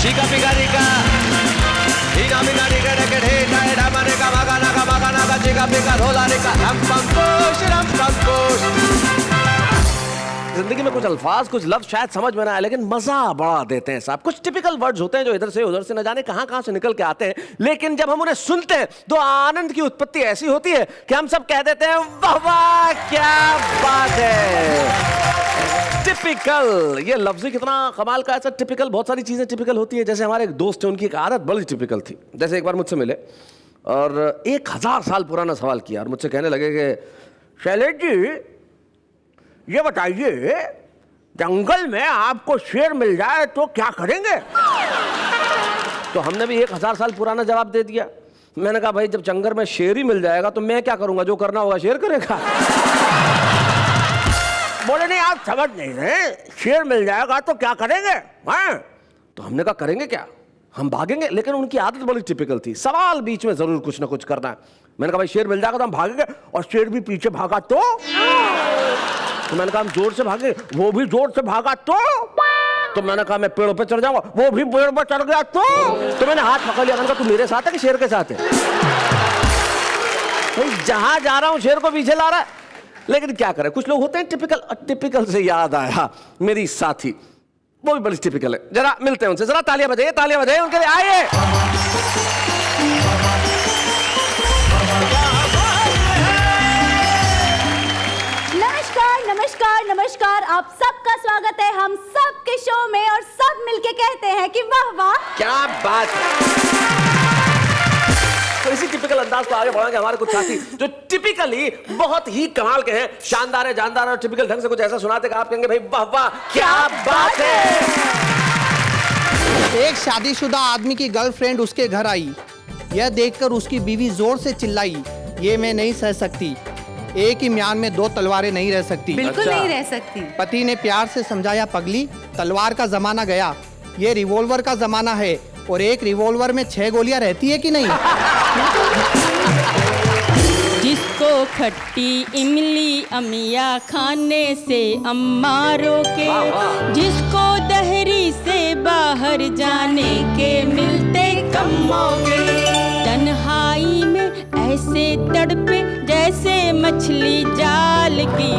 Chica pica rica, ina mina rica rica rica, ina mana ka magana ka chica pica rola rica, ram pam posh. जिंदगी में कुछ अल्फाज कुछ लफ्ज शायद समझ में ना आए लेकिन मजा बड़ा देते हैं साहब। कुछ टिपिकल वर्ड्स होते हैं जो इधर से उधर से न जाने कहां से निकल के आते हैं, लेकिन जब हम उन्हें सुनते हैं तो आनंद की उत्पत्ति ऐसी होती है कि हम सब कह देते हैं वाह वाह क्या बात है। टिपिकल ये लफ्ज कितना कमाल का है सर। टिपिकल बहुत सारी चीजें टिपिकल होती है। जैसे हमारे एक दोस्त है, उनकी एक आदत बड़ी टिपिकल थी। जैसे एक बार मुझसे मिले और 1000 साल पुराना सवाल किया और मुझसे कहने लगे कि शैलेश जी ये बताइए जंगल में आपको शेर मिल जाए तो क्या करेंगे। तो हमने भी 1000 साल पुराना जवाब दे दिया। मैंने कहा भाई जब जंगल में शेर ही मिल जाएगा तो मैं क्या करूंगा, जो करना होगा शेर करेगा। बोले नहीं आप समझ नहीं रहे, शेर मिल जाएगा तो क्या करेंगे। हाँ तो हमने कहा करेंगे क्या, हम भागेंगे। लेकिन उनकी आदत बड़ी टिपिकल थी, सवाल बीच में जरूर कुछ ना कुछ करना है। मैंने कहा भाई शेर मिल जाएगा तो हम भागेंगे, और शेर भी पीछे भागा तो मैंने कहा हम जोर से भागे, वो भी जोर से भागा तो मैंने कहा मैं पेड़ों पे चढ़ जाऊंगा, वो भी पेड़ पर चढ़ गया तो मैंने हाथ पकड़ लिया। मैंने कहा तू मेरे साथ है कि शेर के साथ है। भाई जहां जा रहा हूं शेर को पीछे ला रहा है। लेकिन क्या करें, कुछ लोग होते हैं टिपिकल। टिपिकल से याद आया मेरी साथी, वो भी बड़ी टिपिकल है। जरा मिलते हैं उनसे, जरा तालियां बजाइए उनके लिए, आइए। नमस्कार, आप सबका स्वागत है हम सब के शो में और सब मिलके कहते हैं कि वाह वाह क्या बात है। तो इसी टिपिकल अंदाज को आगे बढ़ाएंगे हमारे कुछ साथी जो टिपिकली बहुत ही कमाल के हैं, शानदार है, जानदार है और टिपिकल ढंग से कुछ ऐसा सुनाते कि आप कहेंगे भाई वाह वाह क्या बात है। एक शादीशुदा आदमी की गर्लफ्रेंड उसके घर आई। यह देखकर उसकी बीवी जोर से चिल्लाई, ये मैं नहीं सह सकती, एक ही म्यान में 2 तलवारें नहीं रह सकती। बिल्कुल नहीं रह सकती। पति ने प्यार से समझाया, पगली तलवार का जमाना गया, ये रिवॉल्वर का जमाना है, और एक रिवॉल्वर में 6 गोलियां रहती है कि नहीं। जिसको खट्टी इमली अमिया खाने से अम्मा रोके, जिसको दहरी से बाहर जाने के मिलते कम मौके, तन्हाई में ऐसे तड़पे जैसे मछली जाल की,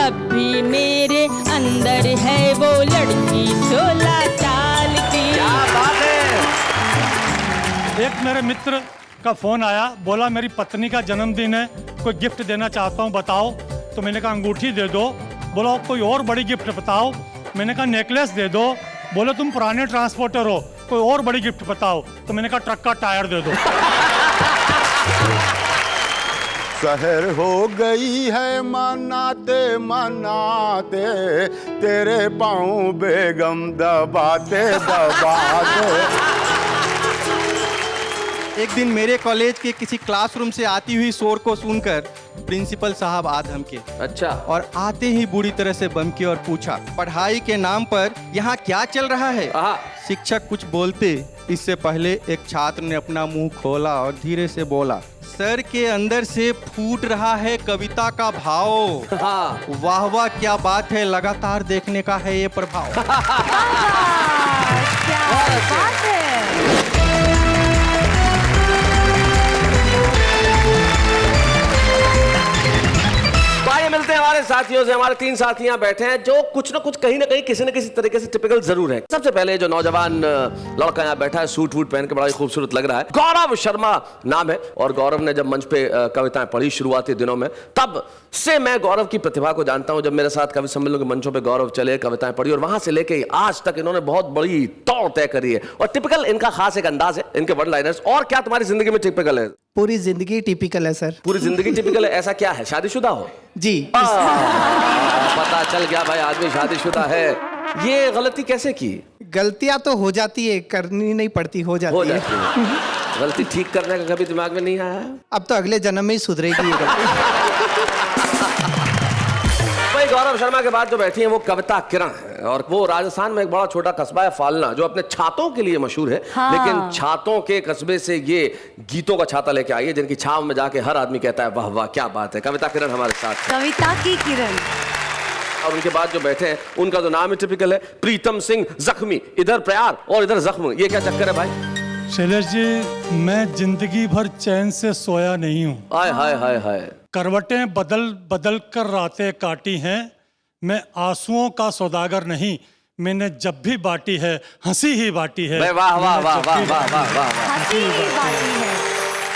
अब भी मेरे अंदर है वो लड़की 16 साल की। क्या बात है। एक मेरे मित्र का फोन आया, बोला मेरी पत्नी का जन्मदिन है, कोई गिफ्ट देना चाहता हूँ बताओ। तो मैंने कहा अंगूठी दे दो। बोला कोई और बड़ी गिफ्ट बताओ। मैंने कहा नेकलेस दे दो। बोले तुम पुराने ट्रांसपोर्टर हो, कोई और बड़ी गिफ्ट बताओ। तो मैंने कहा ट्रक का टायर दे दो। सहर हो गई है मनाते मनाते, तेरे पाँव बेगम दबाते दबाते। एक दिन मेरे कॉलेज के किसी क्लासरूम से आती हुई शोर को सुनकर प्रिंसिपल साहब आ धमके। अच्छा। और आते ही बुरी तरह से बमके और पूछा, पढ़ाई के नाम पर यहाँ क्या चल रहा है। शिक्षक कुछ बोलते इससे पहले एक छात्र ने अपना मुंह खोला और धीरे से बोला, सर के अंदर से फूट रहा है कविता का भाव। वाह वाह क्या बात है, लगातार देखने का है ये प्रभाव। क्या बात है। मिलते हैं हमारे साथियों से। हमारे 3 साथी यहाँ बैठे हैं जो कुछ ना कुछ कहीं ना कहीं किसी न किसी तरीके से टिपिकल जरूर है। सबसे पहले जो नौजवान लड़का यहाँ बैठा है, सूट वूट पहन के बड़ा ही खूबसूरत लग रहा है, गौरव शर्मा नाम है। और गौरव ने जब मंच पे कविताएं पढ़ी शुरुआती दिनों में, तब से मैं गौरव की प्रतिभा को जानता हूं। जब मेरे साथ कवि सम्मेलन के मंचों पे गौरव चले, कविताएं पढ़ी, और वहां से लेके आज तक इन्होंने बहुत बड़ी तौर तय करी है। और टिपिकल इनका खास एक अंदाज है, इनके वन लाइनर्स। और क्या तुम्हारी जिंदगी में टिपिकल है? पूरी जिंदगी टिपिकल है सर। पूरी जिंदगी टिपिकल है? ऐसा क्या है, शादीशुदा हो? जी। पता चल गया भाई आदमी शादीशुदा है। ये गलती कैसे की? गलतियां तो हो जाती है, करनी नहीं पड़ती, हो जाती है। गलती ठीक करने का कभी दिमाग में नहीं आया? अब तो अगले जन्म में ही सुधरेगी ये गलती। भाई गौरव शर्मा के बाद जो बैठी है वो कविता किरण है, और वो राजस्थान में एक बड़ा छोटा कस्बा है फालना, जो अपने छातों के लिए मशहूर है। लेकिन छातों के कस्बे से ये गीतों का छाता लेके आई है, जिनकी छाव में जाके हर आदमी कहता है वाह वाह क्या बात है। कविता किरण हमारे साथ। कविता की किरण। और उनके बाद जो बैठे हैं उनका तो नाम ही टिपिकल है, प्रीतम सिंह जख्मी। इधर प्यार और इधर जख्म, ये क्या चक्कर है भाई? शैलेश जी, मैं जिंदगी भर चैन से सोया नहीं हूँ। हाय हाय हाय हाय। करवटें बदल बदल कर रातें काटी हैं, मैं आंसुओं का सौदागर नहीं, मैंने जब भी बांटी है हंसी ही बांटी है। वाह वाह वाह वाह वाह वाह वाह वाह। हंसी ही बाकी है।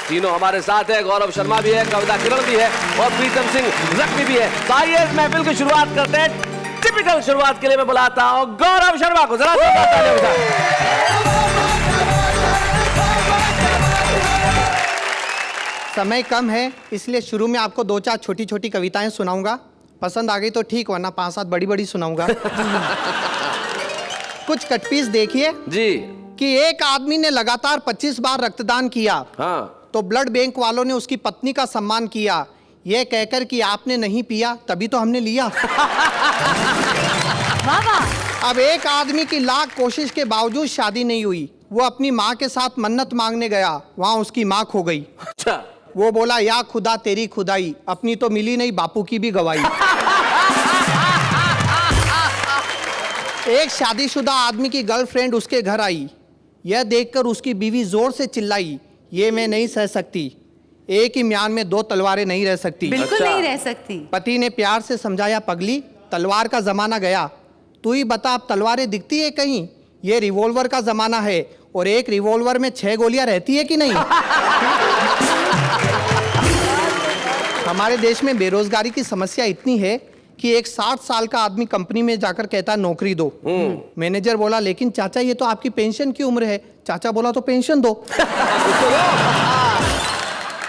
तीनों हमारे साथ है, गौरव शर्मा भी है, कविता किरण भी है और प्रीतम सिंह जख्मी भी है। तो आइए इस महफिल की शुरुआत करते हैं। टिपिकल शुरुआत के लिए मैं बुलाता हूँ गौरव शर्मा को, जरा तालियां बजाएं। समय कम है, इसलिए शुरू में आपको 2-4 छोटी छोटी कविताएं सुनाऊंगा। पसंद आ गई तो ठीक, वरना 5-7 बड़ी बड़ी सुनाऊंगा। कुछ कटपीस देखिए जी। कि एक आदमी ने लगातार 25 बार रक्तदान किया। हाँ। तो ब्लड बैंक वालों ने उसकी पत्नी का सम्मान किया, यह कहकर कि आपने नहीं पिया तभी तो हमने लिया। वाह वाह। अब एक आदमी की लाख कोशिश के बावजूद शादी नहीं हुई। वो अपनी माँ के साथ मन्नत मांगने गया, वहां उसकी माँ खो गई। अच्छा। वो बोला, या खुदा तेरी खुदाई, अपनी तो मिली नहीं, बापू की भी गवाही। एक शादीशुदा आदमी की गर्लफ्रेंड उसके घर आई। यह देखकर उसकी बीवी जोर से चिल्लाई, ये मैं नहीं सह सकती, एक ही म्यान में 2 तलवारें नहीं रह सकती। बिल्कुल अच्छा। नहीं रह सकती। पति ने प्यार से समझाया, पगली तलवार का जमाना गया, तू ही बता अब तलवारें दिखती है कहीं? ये रिवॉल्वर का जमाना है, और एक रिवॉल्वर में 6 गोलियां रहती है कि नहीं? हमारे देश में बेरोजगारी की समस्या इतनी है कि एक 60 साल का आदमी कंपनी में जाकर कहता है नौकरी दो। मैनेजर बोला, लेकिन चाचा ये तो आपकी पेंशन की उम्र है। चाचा बोला, तो पेंशन दो।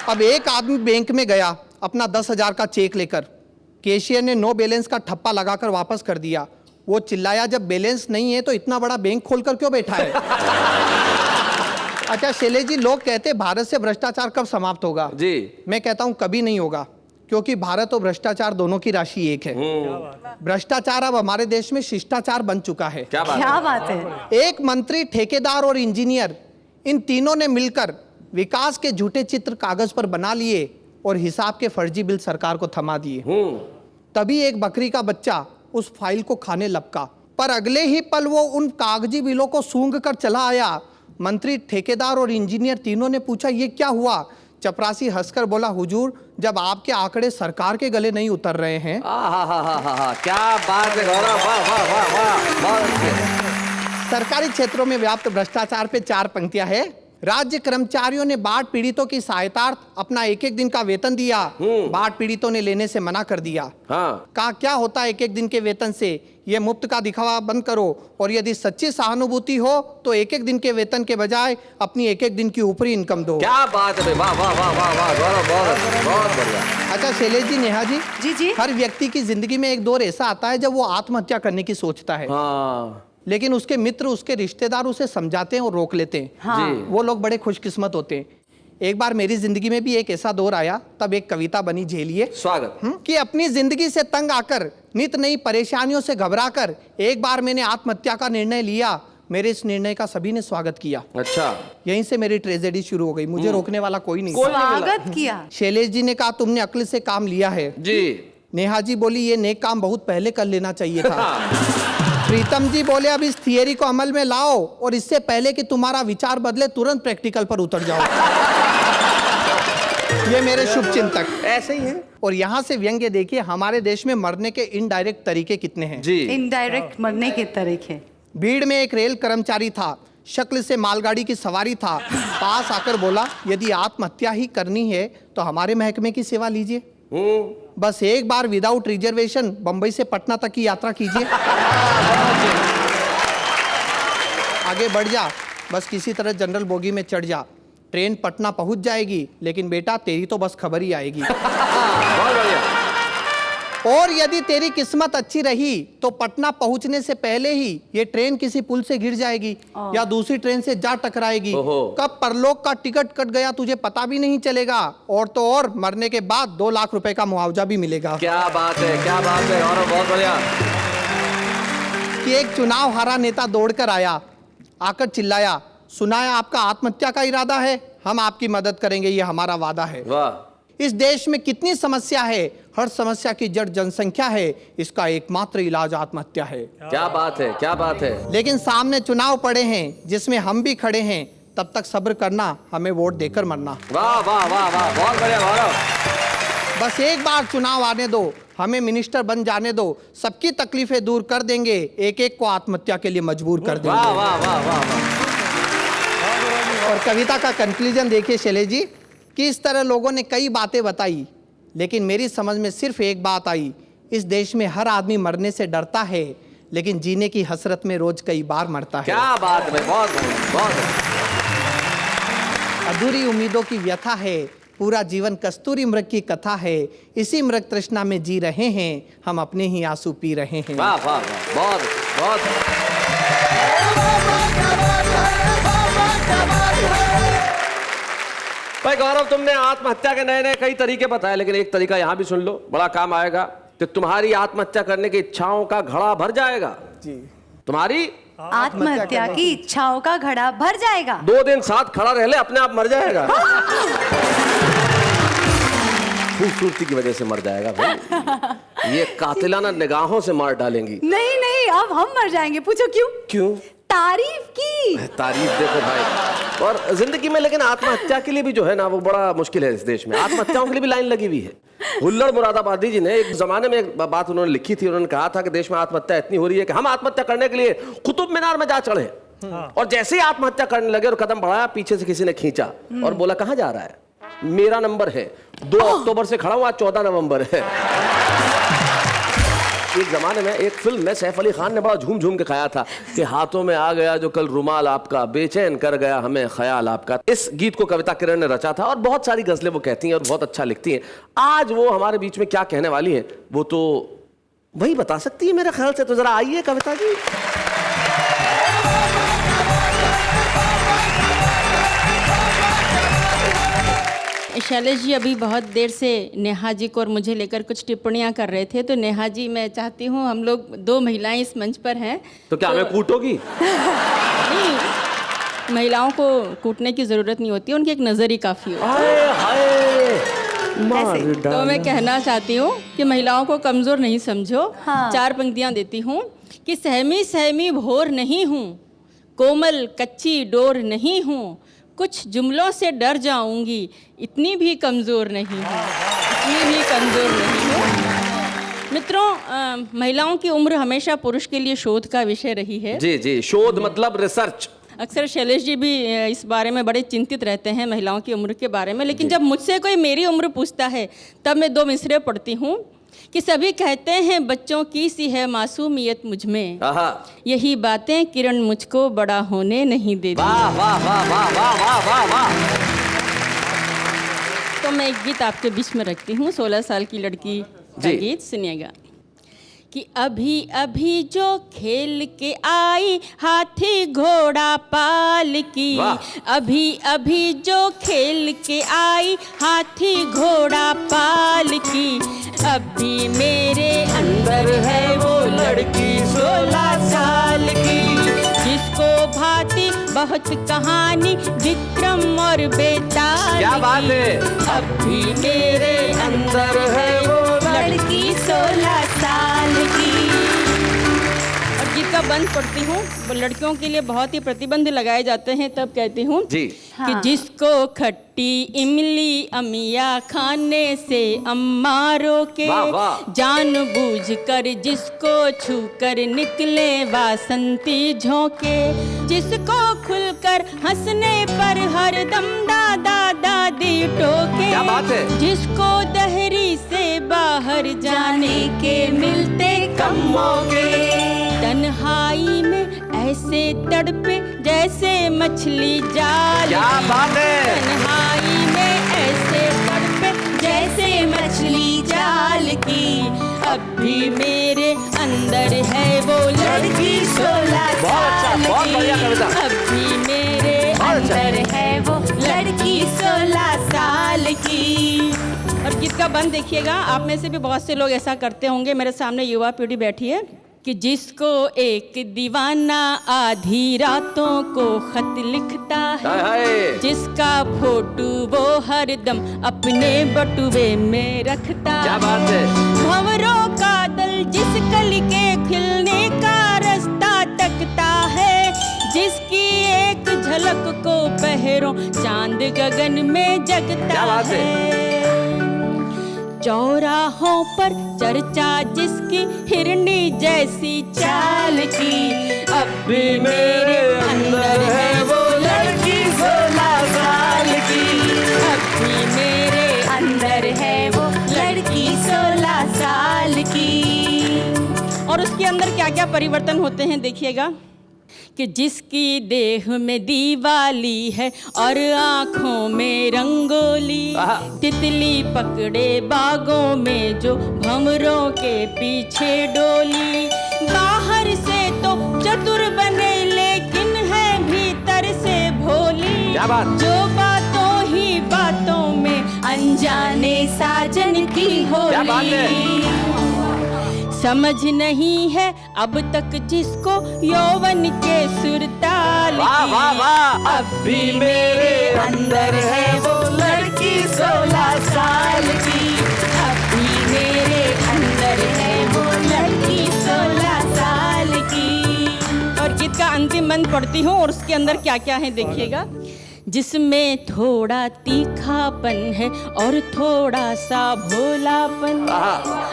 अब एक आदमी बैंक में गया अपना 10,000 का चेक लेकर। कैशियर ने नो बैलेंस का ठप्पा लगाकर वापस कर दिया। वो चिल्लाया, जब बैलेंस नहीं है तो इतना बड़ा बैंक खोलकर क्यों बैठा है? अच्छा शैलेश जी, लोग कहते हैं भारत से भ्रष्टाचार कब समाप्त होगा? जी। मैं कहता हूं कभी नहीं होगा, क्योंकि भारत और भ्रष्टाचार दोनों की राशि एक है। भ्रष्टाचार अब हमारे देश में शिष्टाचार बन चुका है। क्या बात क्या बात है। एक मंत्री, ठेकेदार और इंजीनियर, इन तीनों ने मिलकर विकास के झूठे चित्र कागज पर बना लिए और हिसाब के फर्जी बिल सरकार को थमा दिए। तभी एक बकरी का बच्चा उस फाइल को खाने लपका, पर अगले ही पल वो उन कागजी बिलों को सूंघ कर चला आया। मंत्री, ठेकेदार और इंजीनियर तीनों ने पूछा, ये क्या हुआ? चपरासी हंसकर बोला, हुजूर जब आपके आंकड़े सरकार के गले नहीं उतर रहे हैं। क्या बात है गौरव, वाह वाह वाह वाह, बहुत अच्छे। सरकारी क्षेत्रों में व्याप्त भ्रष्टाचार पे 4 पंक्तियां है। राज्य कर्मचारियों ने बाढ़ पीड़ितों की सहायतार्थ अपना 1-1 दिन का वेतन दिया। बाढ़ पीड़ितों ने लेने से मना कर दिया। हाँ। कहा, क्या होता है 1-1 दिन के वेतन से? ये मुफ्त का दिखावा बंद करो, और यदि सच्ची सहानुभूति हो तो 1-1 दिन के वेतन के बजाय अपनी 1-1 दिन की ऊपरी इनकम दो। क्या बात है, वाह वाह वाह वाह वाह गौरव, बहुत बहुत बढ़िया। अच्छा शैलेश जी, नेहा जी, जी। हर व्यक्ति की जिंदगी में एक दौर ऐसा आता है जब वो आत्महत्या करने की सोचता है। हाँ। लेकिन उसके मित्र, उसके रिश्तेदार उसे समझाते हैं और रोक लेते हैं। हाँ। जी। वो लोग बड़े खुशकिस्मत होते हैं। एक बार मेरी जिंदगी में भी एक ऐसा दौर आया, तब एक कविता बनी, झेलिए। स्वागत। कि अपनी जिंदगी से तंग आकर, नित नई परेशानियों से घबराकर एक बार मैंने आत्महत्या का निर्णय लिया। मेरे इस निर्णय का सभी ने स्वागत किया। अच्छा। यहीं से मेरी ट्रेजेडी शुरू हो गई। मुझे रोकने वाला कोई नहीं। स्वागत किया। शैलेश जी ने कहा, तुमने अक्ल से काम लिया है। जी। नेहा जी बोली, ये नेक काम बहुत पहले कर लेना चाहिए था। प्रीतम जी बोले, अब इस थियरी को अमल में लाओ और इससे पहले कि तुम्हारा विचार बदले तुरंत प्रैक्टिकल पर उतर जाओ। ये मेरे शुभ चिंतक ऐसे ही है। और यहाँ से व्यंग्य देखिए, हमारे देश में मरने के इनडायरेक्ट तरीके कितने हैं। जी। इनडायरेक्ट मरने के तरीके। भीड़ में एक रेल कर्मचारी था, शक्ल से मालगाड़ी की सवारी था। पास आकर बोला, यदि आत्महत्या ही करनी है तो हमारे महकमे की सेवा लीजिए। बस एक बार विदाउट रिजर्वेशन बंबई से पटना तक की यात्रा कीजिए। आगे बढ़ जा, बस किसी तरह जनरल बोगी में चढ़ जा। ट्रेन पटना पहुंच जाएगी, लेकिन बेटा तेरी तो बस खबर ही आएगी। बहुत बढ़िया। और यदि तेरी किस्मत अच्छी रही तो पटना पहुंचने से पहले ही ये ट्रेन किसी पुल से गिर जाएगी या दूसरी ट्रेन से जा टकराएगी। कब परलोक का टिकट कट गया तुझे पता भी नहीं चलेगा। और तो और मरने के बाद 2 लाख रुपए का मुआवजा भी मिलेगा। क्या बात है, क्या बात है गौरव, बहुत बढ़िया। कि एक चुनाव हारा नेता दौड़कर आया, आकर चिल्लाया, सुना है आपका आत्महत्या का इरादा है, हम आपकी मदद करेंगे, ये हमारा वादा है। वाह। इस देश में कितनी समस्या है, हर समस्या की जड़ जनसंख्या है, इसका एकमात्र इलाज आत्महत्या है। क्या बात है, क्या बात है। लेकिन सामने चुनाव पड़े हैं जिसमें हम भी खड़े हैं, तब तक सब्र करना, हमें वोट देकर मरना। वाह वाह वाह वाह, बहुत बढ़िया गौरव। बस एक बार चुनाव आने दो, हमें मिनिस्टर बन जाने दो, सबकी तकलीफें दूर कर देंगे, एक एक को आत्महत्या के लिए मजबूर कर देंगे। वाह वाह वाह वाह। और कविता का कंक्लूजन देखिए शैलेश जी, कि इस तरह लोगों ने कई बातें बताई, लेकिन मेरी समझ में सिर्फ एक बात आई, इस देश में हर आदमी मरने से डरता है, लेकिन जीने की हसरत में रोज कई बार मरता है। क्या बात है, बहुत बढ़िया, बहुत बढ़िया। अधूरी उम्मीदों की व्यथा है, पूरा जीवन कस्तूरी मृग की कथा है, इसी मृग तृष्णा में जी रहे हैं, हम अपने ही आंसू पी रहे हैं। वाह वाह वाह, बहुत बहुत। भाई गौरव, तुमने आत्महत्या के नए नए कई तरीके बताए, लेकिन एक तरीका यहाँ भी सुन लो, बड़ा काम आएगा, कि तुम्हारी आत्महत्या करने की इच्छाओं का घड़ा भर जाएगा। जी। तुम्हारी आत्महत्या की इच्छाओं का घड़ा भर जाएगा। 2 दिन साथ खड़ा रह ले, अपने आप मर जाएगा। खूबसूरती की वजह से मर जाएगा भाई। ये कातिलाना निगाहों से मार डालेंगी। नहीं नहीं, अब हम मर जाएंगे। पूछो क्यों? क्यों? तारीफ की। तारीफ देखो भाई। और जिंदगी में लेकिन आत्महत्या के लिए भी जो है ना, वो बड़ा मुश्किल है इस देश में। आत्महत्याओं के लिए भी लाइन लगी हुई है। हुल्लड़ मुरादाबादी जी ने एक जमाने में एक बात उन्होंने लिखी थी, उन्होंने कहा था कि देश में आत्महत्या इतनी हो रही है कि हम आत्महत्या करने के लिए कुतुब मीनार में जा चढ़े, और जैसे ही आत्महत्या करने लगे और कदम बढ़ाया, पीछे से किसी ने खींचा और बोला कहां जा रहा है? मेरा नंबर है, 2 अक्टूबर से खड़ा हूं, आज 14 नवंबर है। एक जमाने में एक फिल्म में सैफ अली खान ने बड़ा झूम झूम के खाया था कि हाथों में आ गया जो कल रुमाल आपका, बेचैन कर गया हमें ख्याल आपका। इस गीत को कविता किरण ने रचा था, और बहुत सारी गजलें वो कहती हैं और बहुत अच्छा लिखती हैं। आज वो हमारे बीच में क्या कहने वाली हैं, वो तो वही बता सकती है मेरे ख्याल से। तो जरा आइए कविता जी। शैलेश जी अभी बहुत देर से नेहा जी को और मुझे लेकर कुछ टिप्पणियां कर रहे थे, तो नेहा जी मैं चाहती हूँ, हम लोग 2 महिलाएं इस मंच पर हैं, तो क्या हमें कूटोगी? नहीं, महिलाओं को कूटने की जरूरत नहीं होती, उनकी एक नज़र ही काफ़ी होती है। तो मैं कहना चाहती हूँ कि महिलाओं को कमज़ोर नहीं समझो। हाँ। 4 पंक्तियाँ देती हूँ कि सहमी सहमी भोर नहीं हूँ, कोमल कच्ची डोर नहीं हूँ, कुछ जुमलों से डर जाऊंगी, इतनी भी कमज़ोर नहीं हूँ, इतनी भी कमज़ोर नहीं हूँ। मित्रों, महिलाओं की उम्र हमेशा पुरुष के लिए शोध का विषय रही है। जी जी, शोध मतलब रिसर्च। अक्सर शैलेश जी भी इस बारे में बड़े चिंतित रहते हैं, महिलाओं की उम्र के बारे में, लेकिन जब मुझसे कोई मेरी उम्र पूछता है, तब मैं 2 मिसरे पढ़ती हूँ कि सभी कहते हैं बच्चों की सी है मासूमियत मुझ में, यही बातें किरण मुझको बड़ा होने नहीं देती। वाह वाह वाह वाह वाह वाह वाह वाह। तो मैं एक गीत आपके बीच में रखती हूँ, 16 साल की लड़की का गीत, सुनिएगा। कि अभी अभी जो खेल के आई हाथी घोड़ा पाल की, अभी अभी जो खेल के आई हाथी घोड़ा पाल की, अभी मेरे अंदर है वो लड़की 16 साल की, जिसको भाती बहुत कहानी विक्रम और बेताल। क्या बात है। अभी मेरे अंदर है वो लड़की 16 साल की। और गीत का बंद पढ़ती हूँ, वो लड़कियों के लिए बहुत ही प्रतिबंध लगाए जाते हैं, तब कहती हूँ जी। कि जिसको खट्टी इमली अमिया खाने से अम्मा रोके, जानबूझ कर जिसको छू कर निकले वासंती झोंके, जिसको खुलकर हंसने पर हरदम दादा दादी टोके, क्या बात है। जिसको दहरी से बाहर जाने के मिलते कम मौके, तन्हाई में ऐसे तड़पे जैसे मछली जाल। क्या बात है। तन्हाई में ऐसे तड़पे जैसे मछली जाल की, अब भी मेरे अंदर है वो लड़की 16 साल की, अब भी मेरे अंदर है वो लड़की 16 साल की। और गीत का बंद देखिएगा, आप में से भी बहुत से लोग ऐसा करते होंगे। मेरे सामने युवा पीढ़ी बैठी है, कि जिसको एक दीवाना आधी रातों को खत लिखता हाय है, हाय। जिसका फोटो वो हरदम अपने बटुए में रखता क्या बात है। भंवरों का दल जिस कली के खिलने का रास्ता तकता है, जिसकी एक झलक को पहरों चांद गगन में जगता क्या बात है। चौराहों पर चर्चा जिसकी हिरनी जैसी चाल की, अब भी मेरे अंदर है वो लड़की 16 साल की, अब भी मेरे अंदर है वो लड़की 16 साल की। और उसके अंदर क्या क्या परिवर्तन होते हैं देखिएगा, कि जिसकी देह में दीवाली है और आँखों में रंगोली, तितली पकड़े बागों में जो भंवरों के पीछे डोली, बाहर से तो चतुर बने लेकिन है भीतर से भोली, क्या बात। जो बातों ही बातों में अनजाने साजन की क्या बात है। होली। समझ नहीं है अब तक जिसको यौवन के सुरताल वाह की, वाह वाह। अब भी मेरे अंदर है वो लड़की 16 साल की, अब भी मेरे अंदर है वो लड़की 16 साल की। और गीत का अंतिम मंत्र पढ़ती हूँ और उसके अंदर क्या क्या है देखिएगा, जिसमें थोड़ा तीखापन है और थोड़ा सा भोलापन,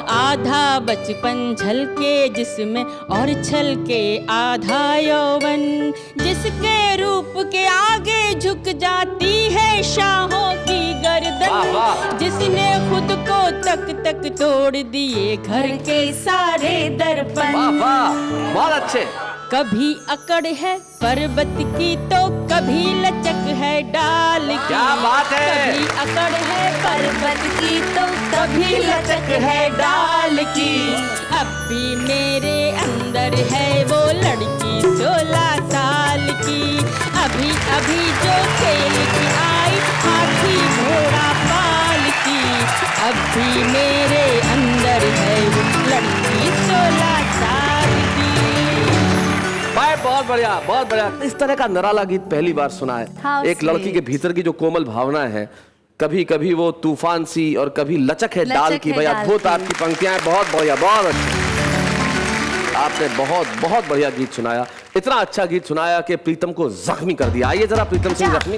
आधा बचपन झलके जिसमें और छलके आधा यौवन, जिसके रूप के आगे झुक जाती है शाहों की गर्दन, जिसने खुद को तक तोड़ दिए घर के सारे दर्पण। वाह वाह, बहुत अच्छे। कभी अकड़ है पर्वत की तो कभी लचक है डाल की, क्या बात है। कभी अकड़ है पर्वत की तो कभी लचक है डाल की, अब भी मेरे अंदर है वो लड़की 16 साल की, अभी अभी जो खेल की आई हाथी घोड़ा पाल की, अब भी मेरे अंदर है वो लड़की 16 साल की। भाई बहुत बढ़िया, बहुत बढ़िया। इस तरह का निराला गीत पहली बार सुना है। How एक लड़की sweet। के भीतर की जो कोमल भावना है, कभी कभी वो तूफान सी और कभी लचक है डाल की। भाई अद्भुत आपकी पंक्तियां हैं, बहुत बढ़िया, बहुत अच्छी। आपने बहुत बहुत बढ़िया गीत सुनाया, इतना अच्छा गीत सुनाया कि प्रीतम को जख्मी कर दिया। आइए जरा प्रीतम सिंह जख्मी।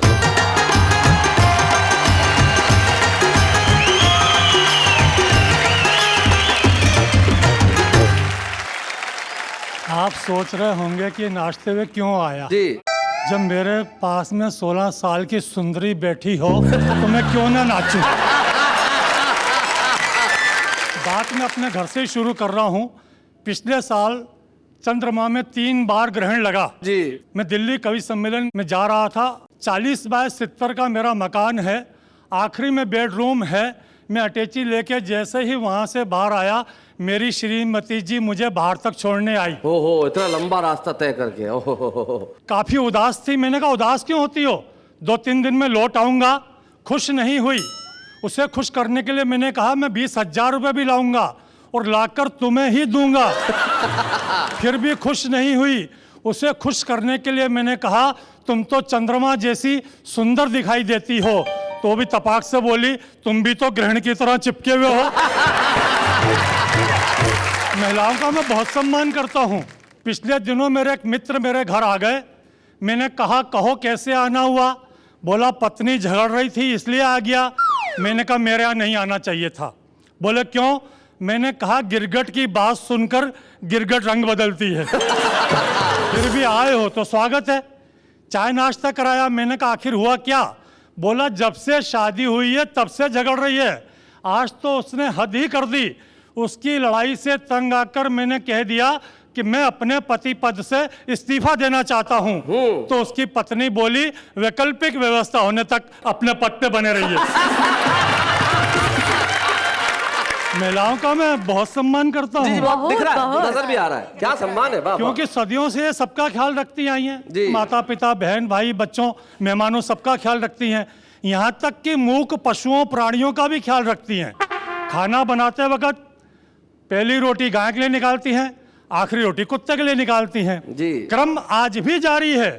आप सोच रहे होंगे कि नाचते हुए क्यों आया। जी। जब मेरे पास में 16 साल की सुंदरी बैठी हो तो मैं क्यों ना नाचूं। बात मैं अपने घर से ही शुरू कर रहा हूँ। पिछले साल चंद्रमा में 3 बार ग्रहण लगा जी। मैं दिल्ली कवि सम्मेलन में जा रहा था। 40 बाय 70 का मेरा मकान है, आखिरी में बेडरूम है। मैं अटैची लेके जैसे ही वहाँ से बाहर आया, मेरी श्रीमती जी मुझे बाहर तक छोड़ने आई। हो इतना लंबा रास्ता तय करके। हो। काफी उदास थी। मैंने कहा उदास क्यों होती हो, 2-3 दिन में लौट आऊंगा। खुश नहीं हुई। उसे खुश करने के लिए मैंने कहा मैं 20,000 रुपये भी लाऊंगा और लाकर तुम्हें ही दूंगा। फिर भी खुश नहीं हुई। उसे खुश करने के लिए मैंने कहा तुम तो चंद्रमा जैसी सुंदर दिखाई देती हो, तो भी तपाक से बोली तुम भी तो ग्रहण की तरह चिपके हुए हो। महिलाओं का मैं बहुत सम्मान करता हूँ। पिछले दिनों मेरे एक मित्र मेरे घर आ गए। मैंने कहा कहो कैसे आना हुआ। बोला पत्नी झगड़ रही थी इसलिए आ गया। मैंने कहा मेरे यहाँ नहीं आना चाहिए था। बोले क्यों। मैंने कहा गिरगट की बात सुनकर गिरगट रंग बदलती है। फिर भी आए हो तो स्वागत है। चाय नाश्ता कराया। मैंने कहा आखिर हुआ क्या। बोला जब से शादी हुई है तब से झगड़ रही है। आज तो उसने हद ही कर दी। उसकी लड़ाई से तंग आकर मैंने कह दिया कि मैं अपने पति पद से इस्तीफा देना चाहता हूं। तो उसकी पत्नी बोली वैकल्पिक व्यवस्था होने तक अपने पद पे बने रहिए। महिलाओं का मैं बहुत सम्मान करता जी, हूँ। बहुत दिख रहा है, नजर भी आ रहा है। क्या सम्मान है। वाह, वाह। क्योंकि सदियों से ये सबका ख्याल रखती आई जी। हैं। माता पिता बहन भाई बच्चों मेहमानों सबका ख्याल रखती हैं। यहाँ तक कि मूक पशुओं प्राणियों का भी ख्याल रखती हैं। खाना बनाते वक्त पहली रोटी गाय के लिए निकालती हैं, आखिरी रोटी कुत्ते के लिए निकालती हैं। जी। क्रम आज भी जारी है,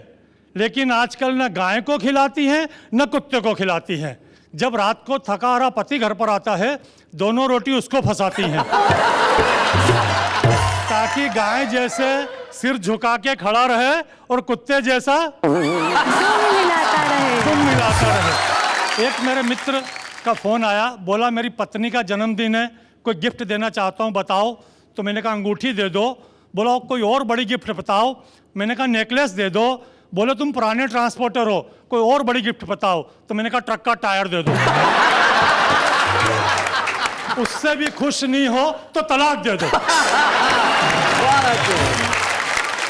लेकिन आजकल न गाय को खिलाती हैं न कुत्ते को खिलाती हैं। जब रात को थका हारा पति घर पर आता है, दोनों रोटी उसको फंसाती हैं ताकि गाय जैसे सिर झुका के खड़ा रहे और कुत्ते जैसा दुम मिलाता रहे। एक मेरे मित्र का फोन आया, बोला मेरी पत्नी का जन्मदिन है, कोई गिफ्ट देना चाहता हूँ, बताओ। तो मैंने कहा अंगूठी दे दो। बोला कोई और बड़ी गिफ्ट बताओ। मैंने कहा नेकलेस दे दो। बोले तुम पुराने ट्रांसपोर्टर हो, कोई और बड़ी गिफ्ट बताओ। तो मैंने कहा ट्रक का टायर दे दो। उससे भी खुश नहीं हो तो तलाक दे दो।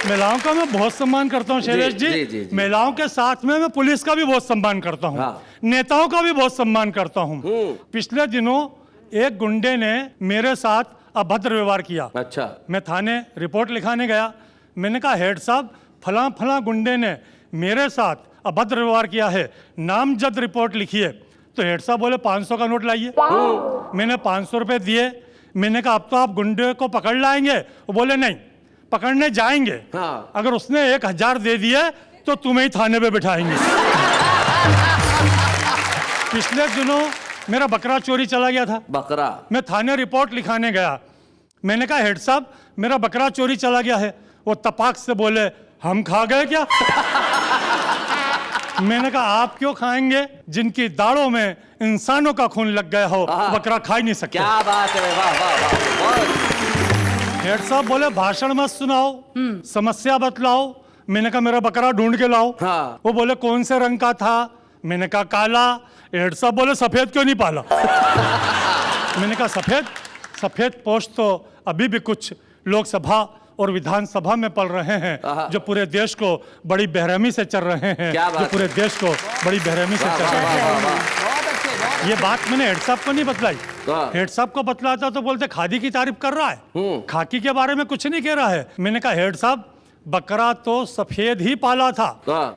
महिलाओं का मैं बहुत सम्मान करता हूँ शैलेश जी। महिलाओं के साथ में मैं पुलिस का भी बहुत सम्मान करता हूँ। हाँ। नेताओं का भी बहुत सम्मान करता हूँ। पिछले दिनों एक गुंडे ने मेरे साथ अभद्र व्यवहार किया। अच्छा। मैं थाने रिपोर्ट लिखाने गया। मैंने कहा हेड साहब, फलां फलां गुंडे ने मेरे साथ अभद्र व्यवहार किया है, नामजद रिपोर्ट लिखिए। तो हेड साहब बोले 500 का नोट लाइए। मैंने 500 रुपए दिए। मैंने कहा अब तो आप गुंडे को पकड़ लाएंगे। वो बोले नहीं, पकड़ने जाएंगे। हाँ। अगर उसने 1000 दे दिए तो तुम्हें ही थाने पे बिठाएंगे। पिछले दिनों मेरा बकरा चोरी चला गया था। बकरा? मैं थाने रिपोर्ट लिखाने गया। मैंने कहा हेड साहब मेरा बकरा चोरी चला गया है। वो तपाक से बोले हम खा गए क्या? मैंने कहा आप क्यों खाएंगे, जिनकी दाढ़ों में इंसानों का खून लग गया हो बकरा खा ही नहीं सकते। क्या बात है, वाह वाह वाह। हेड साहब बोले भाषण मत सुनाओ, समस्या बतलाओ। मैंने कहा मेरा बकरा ढूंढ के लाओ। हाँ। वो बोले कौन से रंग का था? मैंने कहा काला। हेड साहब बोले सफेद क्यों नहीं पाला? मैंने कहा सफेद पोस्ट तो अभी भी कुछ लोकसभा और विधानसभा में पल रहे हैं, जो पूरे देश को बड़ी बेरहमी से चल रहे हैं, जो पूरे देश को बड़ी बेरहमी से चल रहे हैं। ये बात मैंने हेड साहब को नहीं बतलाई। हेड साहब को बतलाता तो बोलते खादी की तारीफ कर रहा है, खाकी के बारे में कुछ नहीं कह रहा है। मैंने कहा हेड साहब बकरा तो सफेद ही पाला था,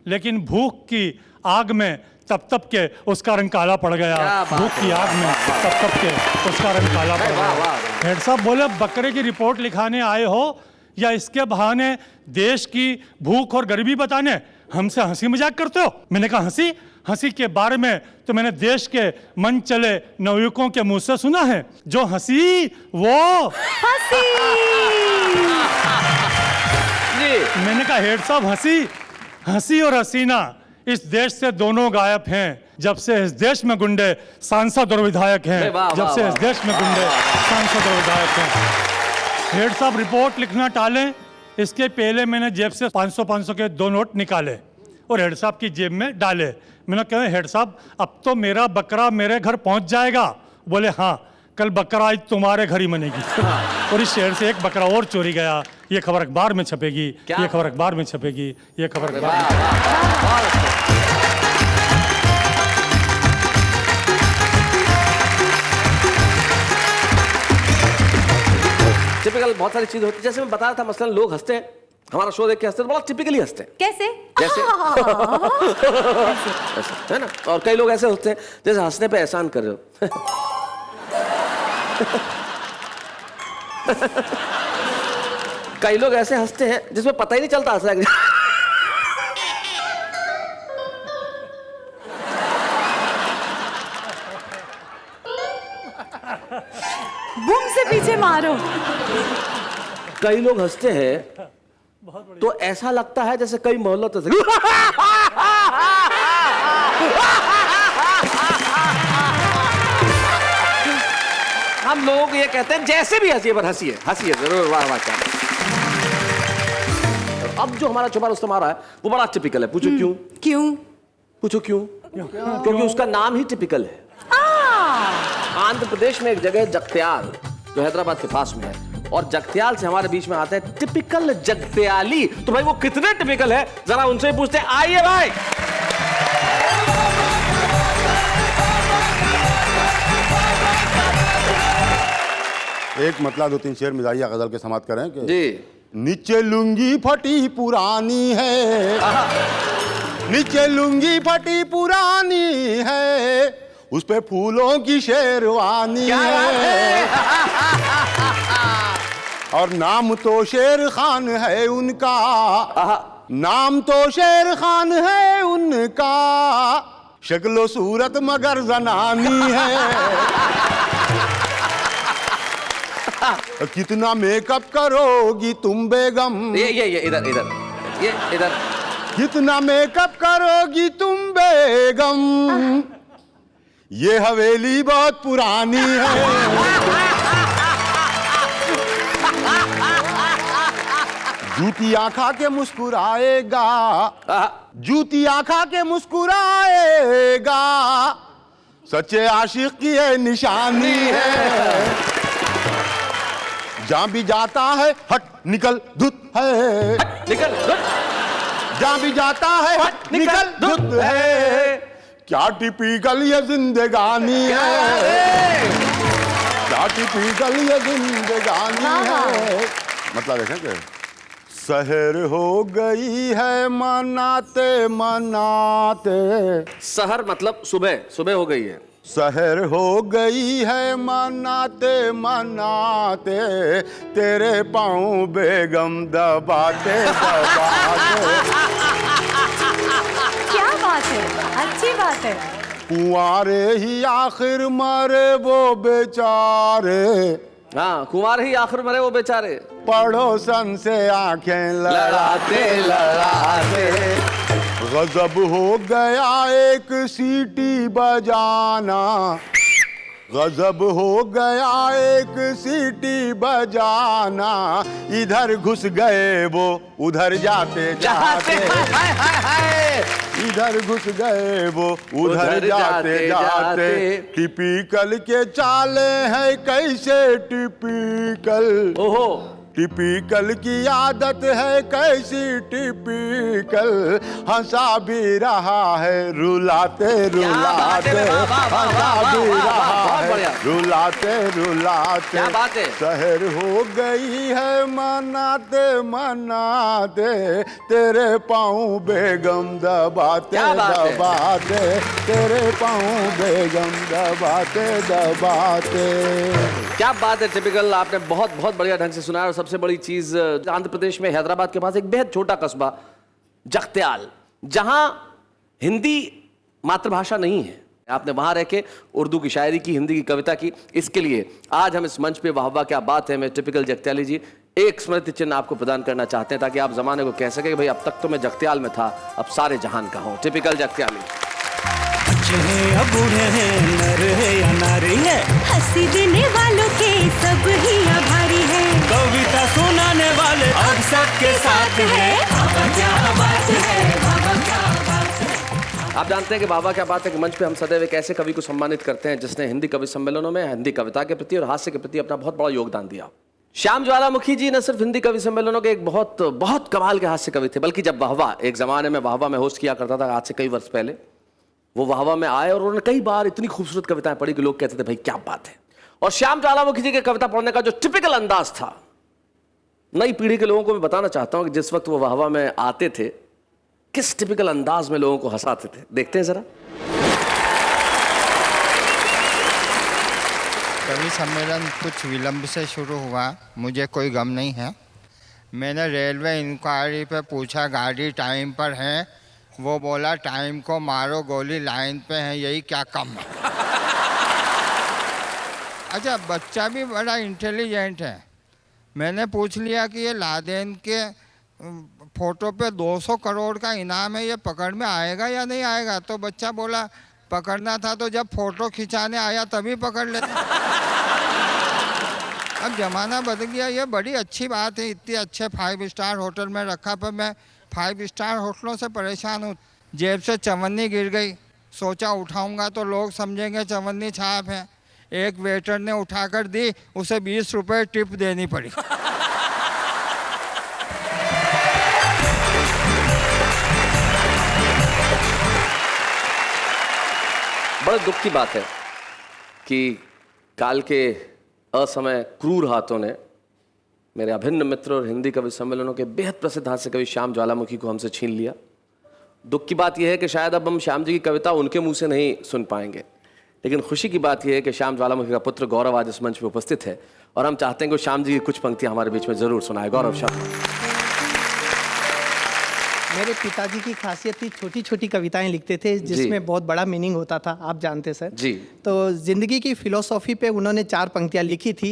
लेकिन भूख की आग में तप के उसका रंग काला पड़ गया। भूख की आग में तप के उसका रंग काला पड़ गया। हेड साहब बोले बकरे की रिपोर्ट लिखाने आए हो या इसके बहाने देश की भूख और गरीबी बताने हमसे हंसी मजाक करते हो? मैंने कहा हंसी के बारे में तो मैंने देश के मन चले नवयुवकों के मुंह से सुना है, जो हंसी वो हंसी। मैंने कहा हेड साहब हंसी और हसीना इस देश से दोनों गायब हैं जब से इस देश में गुंडे सांसद और विधायक हैं। जब से इस देश में गुंडे सांसद और विधायक हैं। हेड साहब रिपोर्ट लिखना टालें, इसके पहले मैंने जेब से 500 के 2 नोट निकाले और हेड साहब की जेब में डाले। मैंने कहा हेड साहब अब तो मेरा बकरा मेरे घर पहुंच जाएगा। बोले हाँ, कल बकरा आज तुम्हारे घर ही बनेगी। और इस शहर से एक बकरा और चोरी गया। ये खबर अखबार में छपेगी, ये खबर अखबार में छपेगी, ये खबर अखबार में। टिपिकल बहुत सारी चीज होती है, जैसे मैं बता रहा था, मसलन लोग हंसते हैं, हमारा शो देख के हंसते हैं, बड़ा टिपिकली हंसते हैं। कैसे? जैसे है ना। और कई लोग ऐसे होते हैं जैसे हंसने पे एहसान कर रहे हो। कई लोग ऐसे हंसते हैं जिसमें पता ही नहीं चलता हंस रहा है। बूम से पीछे मारो। कई लोग हंसते हैं तो ऐसा लगता है जैसे कई मोहल्लों से हम लोग ये कहते हैं जैसे भी हंसिए पर हंसिए जरूर, वाह वाह। क्या अब जो हमारा छुपा रुस्तम आ रहा है वो बड़ा टिपिकल है। पूछो क्यों? पूछो क्यों? क्योंकि उसका नाम ही टिपिकल है। आंध्र प्रदेश में एक जगह है जगत्याल, जो हैदराबाद के पास में है, और जगत्याल से हमारे बीच में आते हैं टिपिकल जगत्याली। तो भाई वो कितने टिपिकल है जरा उनसे ही पूछते हैं। आइए भाई। एक मतलब 2-3 शेर मिजाइया गजल के समाप्त करें कि जी। नीचे लुंगी फटी पुरानी है, नीचे लुंगी फटी पुरानी है, उस पे फूलों की शेरवानी है। और नाम तो शेर खान है उनका, आहा, नाम तो शेर खान है उनका, शक्लो सूरत मगर जनानी है। कितना मेकअप करोगी तुम बेगम, ये इधर इधर, ये इधर, कितना मेकअप करोगी तुम बेगम, ये हवेली बहुत पुरानी है। जूतियां खा के मुस्कुराएगा, जूतियां खा के मुस्कुराएगा, सच्चे आशिक की ये निशानी है। जहां भी जाता है हट निकल धुत है, निकल धुत, जहां भी जाता है हट निकल धुत है। क्या टिपिकल ये जिंदगानी है, क्या टिपिकल ये जिंदगानी है। मतलब देखें कि सहर हो गई है मनाते मनाते, सहर मतलब सुबह, सुबह हो गई है। सहर हो गई है मनाते मनाते, तेरे पाँव बेगम दबाते दबाते। क्या बात है, अच्छी बात है। कुंवारे ही आखिर मरे वो बेचारे, हाँ, कुमार ही आखिर मरे वो बेचारे, पड़ोसन से आंखें लड़ाते लड़ाते। गजब हो गया एक सीटी बजाना, गजब हो गया एक सीटी बजाना, इधर घुस गए वो उधर जाते जाते, इधर घुस गए वो उधर जाते जाते। टिपिकल के चाले हैं कैसे टिपिकल, ओहो, टिपिकल की आदत है कैसी टिपिकल, हंसा भी रहा है रुलाते रुलाते, हंसा भी रहा है रुलाते रुलाते। क्या बात है। शहर हो गई है मनाते मनाते, तेरे पाँव बेगम दबाते दबाते, तेरे पाँव बेगम दबाते दबाते। क्या बात है। टिपिकल आपने बहुत बहुत बढ़िया ढंग से सुनाया। और सबसे बड़ी चीज, आंध्र प्रदेश में हैदराबाद के पास एक बेहद छोटा कस्बा जगत्याल, जहां हिंदी मातृभाषा नहीं है, आपने वहां रह के उर्दू की शायरी की, हिंदी की कविता की। इसके लिए आज हम इस मंच पे वाह वाह क्या बात है में टिपिकल जगत्याली जी एक स्मृति चिन्ह आपको प्रदान करना चाहते हैं, ताकि आप जमाने को कह सके कि भाई अब तक तो मैं जगत्याल में था, अब सारे जहान का हूं। टिपिकल जगत्याली। बच्चे हैं या बूढ़े हैं, नर है या नारी है, हंसी देने वालों के सब ही आभारी है, कविता सुनाने वाले अब सबके साथ है। बाबा क्या बात है, बाबा क्या बात है। आप जानते हैं कि बाबा क्या बात है कि मंच पे हम सदैव एक ऐसे कवि को सम्मानित करते हैं जिसने हिंदी कवि सम्मेलनों में हिंदी कविता के प्रति और हास्य के प्रति अपना बहुत बड़ा योगदान दिया। श्याम ज्वालामुखी जी न सिर्फ हिंदी कवि सम्मेलनों के एक बहुत बहुत कमाल के हास्य कवि थे, बल्कि जब वाहवा एक जमाने में वाहवा में होस्ट किया करता था, आज से कई वर्ष पहले, वो वाहवा में आए और उन्होंने कई बार इतनी खूबसूरत कविताएं पढ़ी कि लोग कहते थे भाई क्या बात है। और श्याम ज्वालामुखी जी के कविता पढ़ने का जो टिपिकल अंदाज था, नई पीढ़ी के लोगों को मैं बताना चाहता हूं कि जिस वक्त वो वाहवा में आते थे किस टिपिकल अंदाज में लोगों को हंसाते थे। देखते हैं जरा। कवि सम्मेलन कुछ विलंब से शुरू हुआ, मुझे कोई गम नहीं है। मैंने रेलवे इंक्वायरी पे पूछा गाड़ी टाइम पर है, वो बोला टाइम को मारो गोली लाइन पे है, यही क्या कम है। अच्छा, बच्चा भी बड़ा इंटेलिजेंट है। मैंने पूछ लिया कि ये लादेन के फ़ोटो पे 200 करोड़ का इनाम है, ये पकड़ में आएगा या नहीं आएगा। तो बच्चा बोला पकड़ना था तो जब फ़ोटो खिंचाने आया तभी पकड़ लेता। अब ज़माना बदल गया, ये बड़ी अच्छी बात है। इतने अच्छे 5 स्टार होटल में रखा, पर मैं 5 स्टार होटलों से परेशान हूँ। जेब से चवन्नी गिर गई, सोचा उठाऊंगा तो लोग समझेंगे चवन्नी छाप है। एक वेटर ने उठाकर दी, उसे 20 रुपए टिप देनी पड़ी। बड़े दुख की बात है कि काल के असमय क्रूर हाथों ने मेरे अभिन्न मित्र और हिंदी कवि सम्मेलनों के बेहद प्रसिद्ध हास्य कवि श्याम ज्वालामुखी को हमसे छीन लिया। दुख की बात यह है कि शायद अब हम श्याम जी की कविता उनके मुंह से नहीं सुन पाएंगे, लेकिन खुशी की बात यह है कि श्याम ज्वालामुखी का पुत्र गौरव आज इस मंच पे उपस्थित है और हम चाहते हैं कि श्याम जी की कुछ पंक्तियां हमारे बीच में जरूर सुनाए। गौरव शब्द। मेरे पिताजी की खासियत थी छोटी छोटी कविताएं लिखते थे जिसमें बहुत बड़ा मीनिंग होता था, आप जानते सर जी। तो जिंदगी की फिलोसॉफी पे उन्होंने 4 पंक्तियां लिखी थी,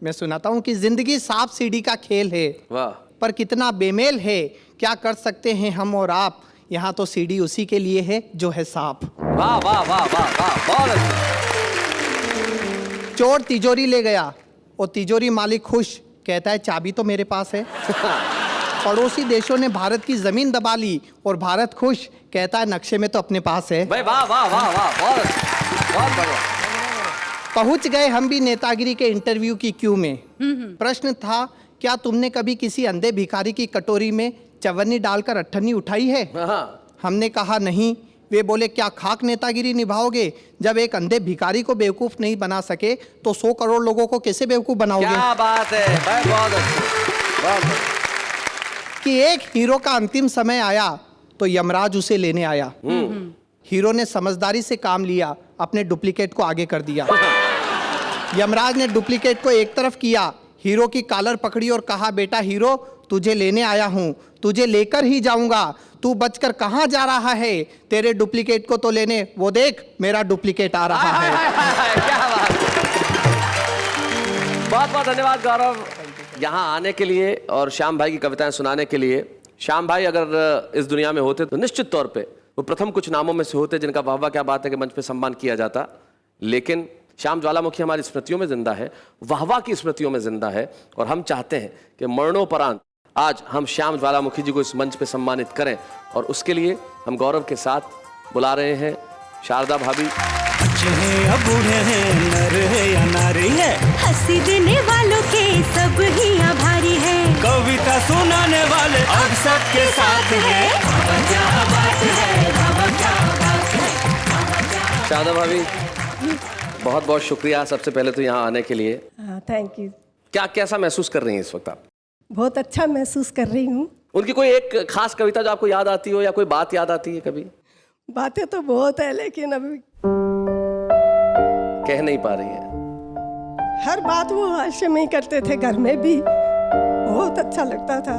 मैं सुनाता हूँ कि जिंदगी सांप सीढ़ी का खेल है, वाह, पर कितना बेमेल है, क्या कर सकते हैं हम और आप, यहाँ तो सीढ़ी उसी के लिए है जो है सांप। वाह वाह वाह वाह वाह, बहुत अच्छा। चोर तिजोरी ले गया और तिजोरी मालिक खुश, कहता है चाबी तो मेरे पास है। पड़ोसी देशों ने भारत की जमीन दबा ली और भारत खुश, कहता है नक्शे में तो अपने पास है। भाई वाह वाह वाह वाह, बहुत बढ़िया। पहुंच गए हम भी नेतागिरी के इंटरव्यू की क्यू में। प्रश्न था, क्या तुमने कभी किसी अंधे भिखारी की कटोरी में चवन्नी डालकर अट्ठन्नी उठाई है? हमने कहा नहीं। वे बोले, क्या खाक नेतागिरी निभाओगे? जब एक अंधे भिखारी को बेवकूफ नहीं बना सके तो 100 करोड़ लोगों को कैसे बेवकूफ बनाओगे? क्या बात है भाई, बहुत अच्छा। कि एक हीरो का अंतिम समय आया तो यमराज उसे लेने आया। हीरो ने समझदारी से काम लिया, अपने डुप्लीकेट को आगे कर दिया। यमराज ने डुप्लीकेट को एक तरफ किया, हीरो की कॉलर पकड़ी और कहा, बेटा हीरो, तुझे लेने आया हूं, तुझे लेकर ही जाऊंगा, तू बचकर कहां जा रहा है? तेरे डुप्लीकेट को तो लेने, वो देख मेरा डुप्लीकेट आ रहा है। क्या बात। बहुत बहुत धन्यवाद गौरव यहाँ आने के लिए और श्याम भाई की कविताएं सुनाने के लिए। श्याम भाई अगर इस दुनिया में होते तो निश्चित तौर पे वो प्रथम कुछ नामों में से होते जिनका वाह वाह क्या बात है कि मंच पे सम्मान किया जाता। लेकिन श्याम ज्वालामुखी हमारी स्मृतियों में जिंदा है, वाह वाह की स्मृतियों में जिंदा है और हम चाहते हैं कि मरणोपरांत आज हम श्याम ज्वालामुखी जी को इस मंच पे सम्मानित करें और उसके लिए हम गौरव के साथ बुला रहे हैं शारदा भाभी। बच्चे हैं या बूढ़े हैं, नर है या नारी है, हंसी देने वालों के सब ही आभारी है, कविता सुनाने वाले अब सबके साथ है। क्या बात है, क्या बात है। शारदा भाभी बहुत बहुत शुक्रिया सबसे पहले तो यहाँ आने के लिए। Thank you. क्या कैसा महसूस कर रही हैं इस वक्त आप? बहुत अच्छा महसूस कर रही हूँ। उनकी कोई एक खास कविता जो आपको याद आती हो या कोई बात याद आती है कभी? बातें तो बहुत है लेकिन अभी कह नहीं पा रही है। हर बात वो हास्य में ही करते थे, घर में भी बहुत अच्छा लगता था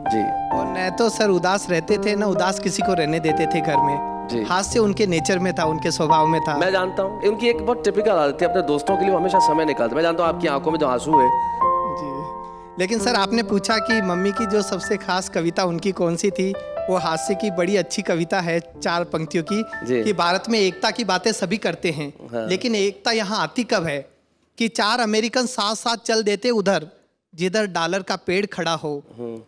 जी। और न तो सर उदास रहते थे, ना उदास किसी को रहने देते थे घर में। हास्य उनके नेचर में था, उनके स्वभाव में था। मैं जानता हूँ उनकी एक बहुत टिपिकल आदत थी, अपने दोस्तों के लिए हमेशा समय निकालते। मैं जानता हूँ आपकी आंखों में जो आंसू है जी। लेकिन सर आपने पूछा कि मम्मी की जो सबसे खास कविता उनकी कौन सी थी, वो हास्य की बड़ी अच्छी कविता है 4 पंक्तियों की कि भारत में एकता की बातें सभी करते हैं। हाँ। लेकिन एकता यहाँ आती कब है कि 4 अमेरिकन साथ साथ चल देते उधर जिधर डॉलर का पेड़ खड़ा हो,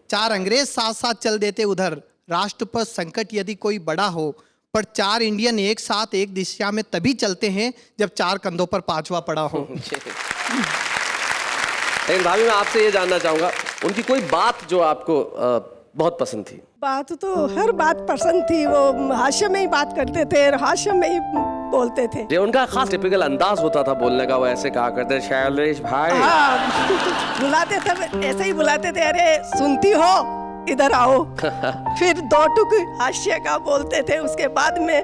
4 अंग्रेज साथ साथ चल देते उधर राष्ट्र पर संकट यदि कोई बड़ा हो, पर 4 इंडियन एक साथ एक दिशा में तभी चलते हैं जब 4 कंधों पर 5वां पड़ा हो। लेकिन भाभी मैं आपसे ये जानना चाहूंगा उनकी कोई बात जो आपको बहुत पसंद थी? बात तो हर बात पसंद थी, वो हास्य में ही बात करते थे और हास्य में ही बोलते थे। जो उनका खास टिपिकल अंदाज होता था बोलने का, वो ऐसे कहा करते शैलेश भाई। हाँ, बुलाते थे ऐसे ही बुलाते थे, अरे सुनती हो इधर आओ। फिर 2 टुक हास्य का बोलते थे, उसके बाद में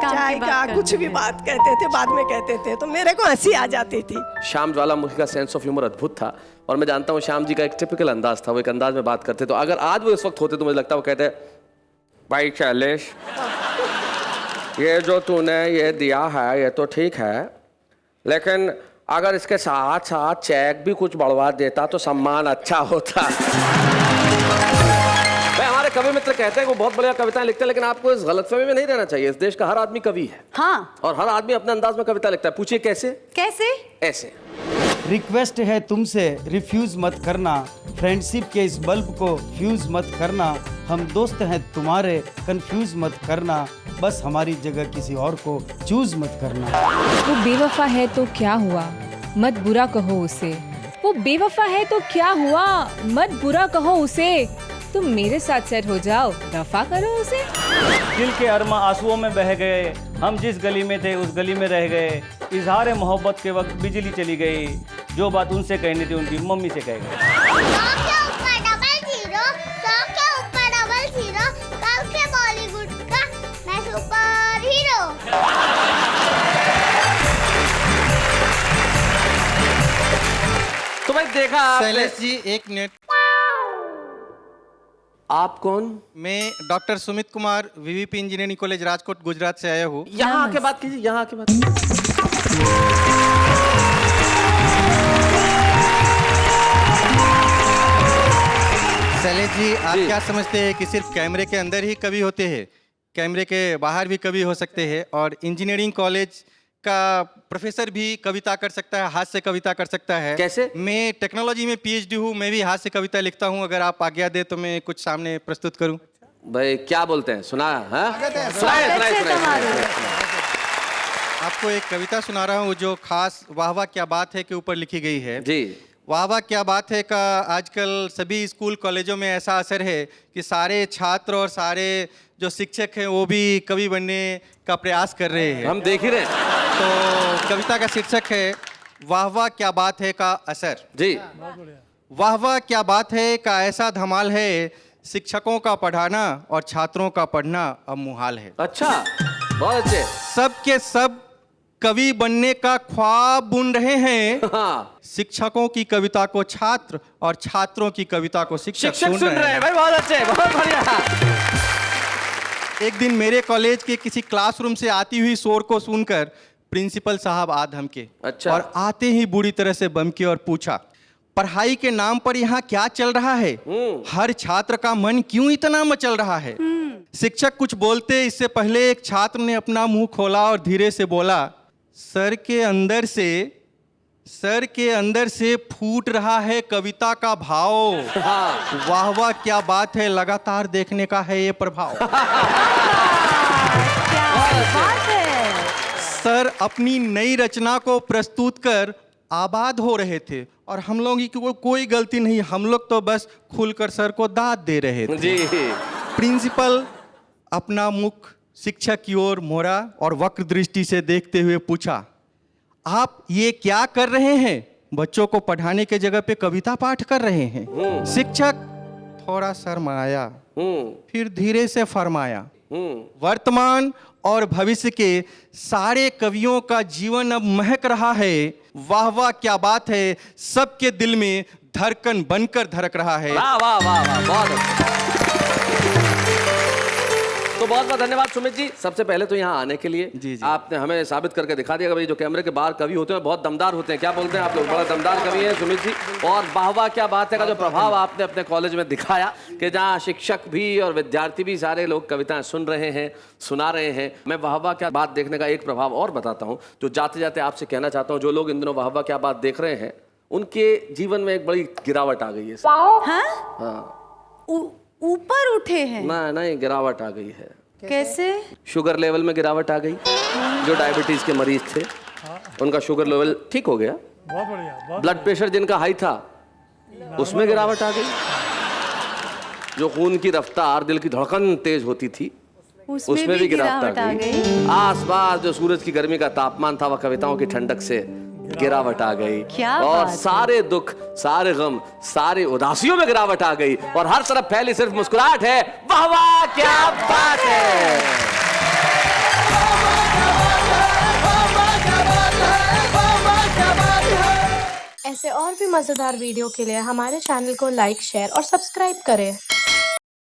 चाय का कुछ भी बात कहते थे, बाद में कहते थे, तो मेरे को हंसी आ जाती थी। श्याम ज्वालामुखी का सेंस ऑफ ह्यूमर अद्भुत था और मैं जानता हूँ श्याम जी का एक टिपिकल अंदाज था, वो एक अंदाज में बात करते। तो अगर आज वो इस वक्त होते तो मुझे लगता है वो कहते, भाई शैलेश ये जो तूने ये दिया है ये तो ठीक है, लेकिन अगर इसके साथ साथ चेक भी कुछ बढ़वा देता तो सम्मान अच्छा होता। हमारे कवि मित्र कहते हैं वो बहुत बढ़िया कविताएं लिखते हैं, लेकिन आपको इस गलतफहमी में नहीं रहना चाहिए। इस देश का हर आदमी कवि है। हाँ। और हर आदमी अपने अंदाज में कविता लिखता है। पूछिए कैसे? कैसे? ऐसे। रिक्वेस्ट है तुमसे रिफ्यूज मत करना, फ्रेंडशिप के इस बल्ब को फ्यूज मत करना, हम दोस्त हैं तुम्हारे कंफ्यूज मत करना, बस हमारी जगह किसी और को चूज मत करना। वो बेवफा है तो क्या हुआ, मत बुरा कहो उसे। वो बेवफा है तो क्या हुआ, मत बुरा कहो उसे। तुम मेरे साथ सेट हो जाओ, दफा करो उसे। दिल के अरमा आंसुओं में बह गए, हम जिस गली में थे उस गली में रह गए, इजहार मोहब्बत के वक्त बिजली चली गई, जो बात उनसे कहनी थी उनकी मम्मी से कह गए। कल के बॉलीवुड का मैं सुपर हीरो। भाई देखा आपने। शैलेश जी एक मिनट। आप कौन? मैं doctor Sumit Kumar, VVP engineering college Rajkot Gujarat से आया हूँ। यहाँ आके बात कीजिए, यहाँ आके बात कीजिए। शैलेश जी आप क्या समझते हैं कि सिर्फ कैमरे के अंदर ही कवि होते हैं? कैमरे के बाहर भी कवि हो सकते हैं और इंजीनियरिंग कॉलेज का प्रोफेसर भी कविता कर सकता है, हाथ से कविता कर सकता है। कैसे? मैं टेक्नोलॉजी में पीएचडी हूँ, मैं भी हाथ से कविता लिखता हूँ। अगर आप आज्ञा दे तो मैं कुछ सामने प्रस्तुत करूँ। भाई क्या बोलते हैं, सुना? आपको एक कविता सुना रहा हूँ जो खास वाह वाह क्या बात है के ऊपर लिखी गई है। जी। वाह वाह क्या बात है का आजकल सभी स्कूल कॉलेजों में ऐसा असर है कि सारे छात्र और सारे जो शिक्षक हैं वो भी कवि बनने का प्रयास कर रहे हैं। हम देख ही रहे हैं। तो कविता का शीर्षक है वाह वाह क्या बात है का असर। जी। वाह वाह क्या बात है का ऐसा धमाल है, शिक्षकों का पढ़ाना और छात्रों का पढ़ना अब मुहाल है। अच्छा, बहुत अच्छे। सब के सब कवि बनने का ख्वाब बुन रहे हैं। हाँ। शिक्षकों की कविता को छात्र और छात्रों की कविता को शिक्षक सुन रहे हैं। भाई बहुत अच्छे, बहुत बढ़िया। एक दिन मेरे कॉलेज के किसी क्लासरूम से आती हुई शोर को सुनकर प्रिंसिपल साहब आ धमके। अच्छा। और आते ही बुरी तरह से बमके और पूछा, पढ़ाई के नाम पर यहाँ क्या चल रहा है? हर छात्र का मन क्यों इतना मचल रहा है? शिक्षक कुछ बोलते इससे पहले एक छात्र ने अपना मुंह खोला और धीरे से बोला, सर के अंदर से फूट रहा है कविता का भाव। वाह वाह क्या बात है, लगातार देखने का है ये प्रभाव। सर अपनी नई रचना को प्रस्तुत कर आबाद हो रहे थे और हम लोगों की कोई गलती नहीं, हम लोग तो बस खुलकर सर को दाद दे रहे थे। जी। प्रिंसिपल अपना मुख शिक्षक की ओर मोड़ा और वक्र दृष्टि से देखते हुए पूछा, आप ये क्या कर रहे हैं? बच्चों को पढ़ाने के जगह पे कविता पाठ कर रहे हैं। शिक्षक थोड़ा शर्माया, फिर धीरे से फरमाया, वर्तमान और भविष्य के सारे कवियों का जीवन अब महक रहा है। वाह वाह क्या बात है, सबके दिल में धड़कन बनकर धड़क रहा है। वाह वाह वाह वाह, बहुत अच्छा। तो बहुत बहुत धन्यवाद सुमित जी, सबसे पहले तो यहाँ आने के लिए। जी। आपने हमें साबित करके दिखा दिया कि भाई जो कैमरे के बाहर कवि होते हैं बहुत दमदार होते हैं। क्या बोलते हैं आप लोग? बड़ा दमदार कवि हैं सुमित जी। और वाह वाह क्या बात है का जो प्रभाव आपने अपने कॉलेज में दिखाया कि जहाँ शिक्षक भी और विद्यार्थी भी सारे लोग कविताएं सुन रहे हैं, सुना रहे हैं। मैं वाह वाह क्या बात देखने का एक प्रभाव और बताता हूँ जो जाते जाते आपसे कहना चाहता हूँ। जो लोग इन दिनों वाह वाह क्या बात देख रहे हैं उनके जीवन में एक बड़ी गिरावट आ गई है। हाँ, ऊपर उठे हैं? नहीं, गिरावट आ गई है। कैसे? शुगर लेवल में गिरावट आ गई। जो डायबिटीज के मरीज थे उनका शुगर लेवल ठीक हो गया। बहुत बढ़िया। ब्लड प्रेशर जिनका हाई था उसमें गिरावट आ गई। जो खून की रफ्तार, दिल की धड़कन तेज होती थी उसमें भी गिरावट आ गई। आसपास जो सूरज की गर्मी का तापमान था वह कविताओं की ठंडक से गिरावट आ गई। और सारे दुख, सारे गम, सारी उदासियों में गिरावट आ गई और हर तरफ फैली सिर्फ मुस्कुराहट है। वाह वाह क्या बात है। ऐसे और भी मजेदार वीडियो के लिए हमारे चैनल को लाइक, शेयर और सब्सक्राइब करें।